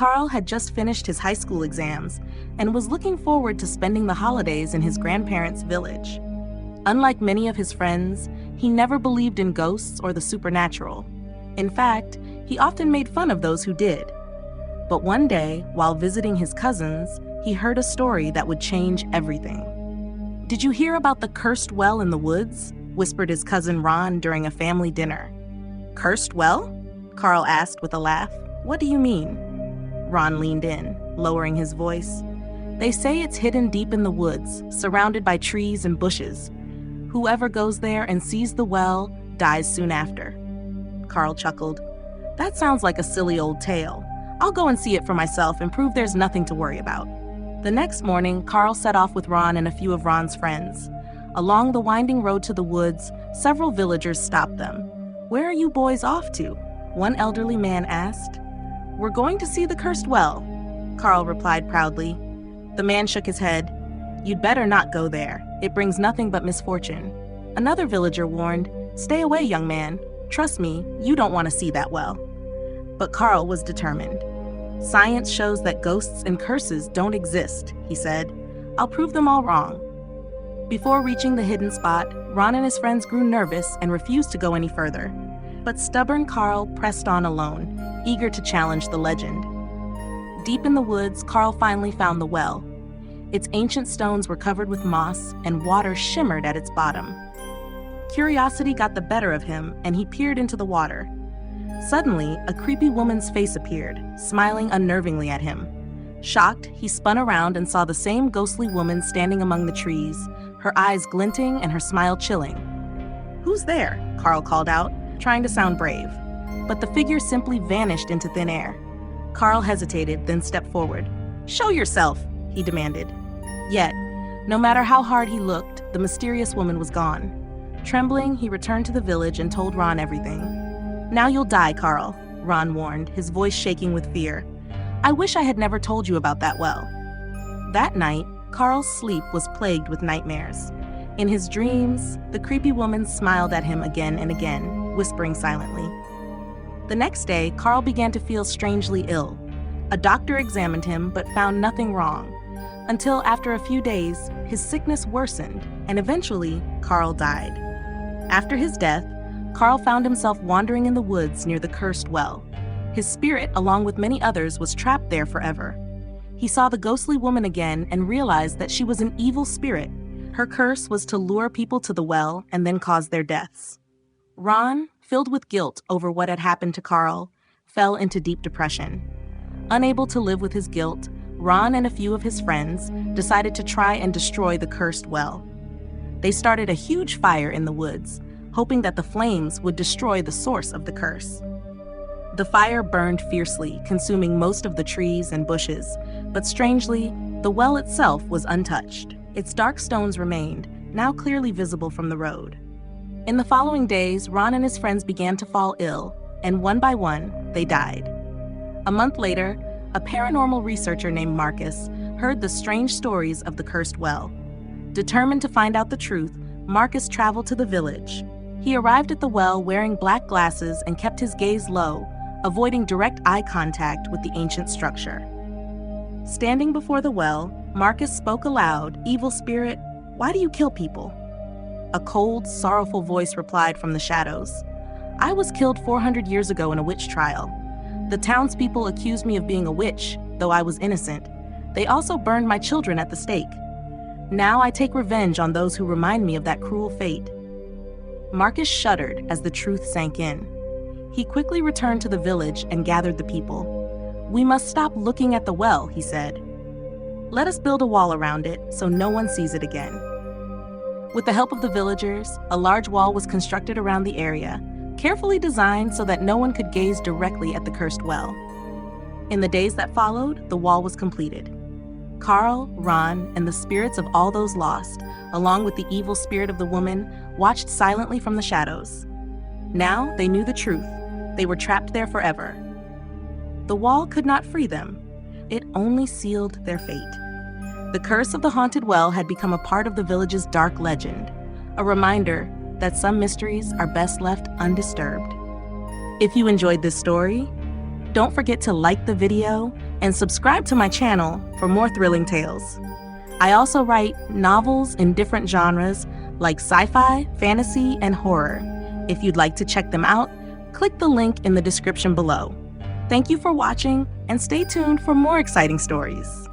Carl had just finished his high school exams and was looking forward to spending the holidays in his grandparents' village. Unlike many of his friends, he never believed in ghosts or the supernatural. In fact, he often made fun of those who did. But one day, while visiting his cousins, he heard a story that would change everything. "Did you hear about the cursed well in the woods?" whispered his cousin Ron during a family dinner. "Cursed well?" Carl asked with a laugh. "What do you mean?" Ron leaned in, lowering his voice. "They say it's hidden deep in the woods, surrounded by trees and bushes. Whoever goes there and sees the well dies soon after." Carl chuckled. "That sounds like a silly old tale. I'll go and see it for myself and prove there's nothing to worry about." The next morning, Carl set off with Ron and a few of Ron's friends. Along the winding road to the woods, several villagers stopped them. "Where are you boys off to?" one elderly man asked. "We're going to see the cursed well," Carl replied proudly. The man shook his head. "You'd better not go there. It brings nothing but misfortune." Another villager warned, "Stay away, young man. Trust me, you don't want to see that well." But Carl was determined. "Science shows that ghosts and curses don't exist," he said. "I'll prove them all wrong." Before reaching the hidden spot, Ron and his friends grew nervous and refused to go any further. But stubborn Carl pressed on alone, eager to challenge the legend. Deep in the woods, Carl finally found the well. Its ancient stones were covered with moss, and water shimmered at its bottom. Curiosity got the better of him, and he peered into the water. Suddenly, a creepy woman's face appeared, smiling unnervingly at him. Shocked, he spun around and saw the same ghostly woman standing among the trees, her eyes glinting and her smile chilling. "Who's there?" Carl called out, trying to sound brave. But the figure simply vanished into thin air. Carl hesitated, then stepped forward. "Show yourself," he demanded. Yet, no matter how hard he looked, the mysterious woman was gone. Trembling, he returned to the village and told Ron everything. "Now you'll die, Carl," Ron warned, his voice shaking with fear. "I wish I had never told you about that well." That night, Carl's sleep was plagued with nightmares. In his dreams, the creepy woman smiled at him again and again, whispering silently. The next day, Carl began to feel strangely ill. A doctor examined him but found nothing wrong, until after a few days, his sickness worsened, and eventually, Carl died. After his death, Carl found himself wandering in the woods near the cursed well. His spirit, along with many others, was trapped there forever. He saw the ghostly woman again and realized that she was an evil spirit. Her curse was to lure people to the well and then cause their deaths. Ron, filled with guilt over what had happened to Carl, fell into deep depression. Unable to live with his guilt, Ron and a few of his friends decided to try and destroy the cursed well. They started a huge fire in the woods, hoping that the flames would destroy the source of the curse. The fire burned fiercely, consuming most of the trees and bushes, but strangely, the well itself was untouched. Its dark stones remained, now clearly visible from the road. In the following days, Ron and his friends began to fall ill, and one by one, they died. A month later, a paranormal researcher named Marcus heard the strange stories of the cursed well. Determined to find out the truth, Marcus traveled to the village. He arrived at the well wearing black glasses and kept his gaze low, avoiding direct eye contact with the ancient structure. Standing before the well, Marcus spoke aloud, "Evil spirit, why do you kill people?" A cold, sorrowful voice replied from the shadows. "I was killed 400 years ago in a witch trial. The townspeople accused me of being a witch, though I was innocent. They also burned my children at the stake. Now I take revenge on those who remind me of that cruel fate." Marcus shuddered as the truth sank in. He quickly returned to the village and gathered the people. "We must stop looking at the well," he said. "Let us build a wall around it so no one sees it again." With the help of the villagers, a large wall was constructed around the area, carefully designed so that no one could gaze directly at the cursed well. In the days that followed, the wall was completed. Carl, Ron, and the spirits of all those lost, along with the evil spirit of the woman, watched silently from the shadows. Now they knew the truth. They were trapped there forever. The wall could not free them. It only sealed their fate. The curse of the haunted well had become a part of the village's dark legend, a reminder that some mysteries are best left undisturbed. If you enjoyed this story, don't forget to like the video and subscribe to my channel for more thrilling tales. I also write novels in different genres like sci-fi, fantasy, and horror. If you'd like to check them out, click the link in the description below. Thank you for watching, and stay tuned for more exciting stories.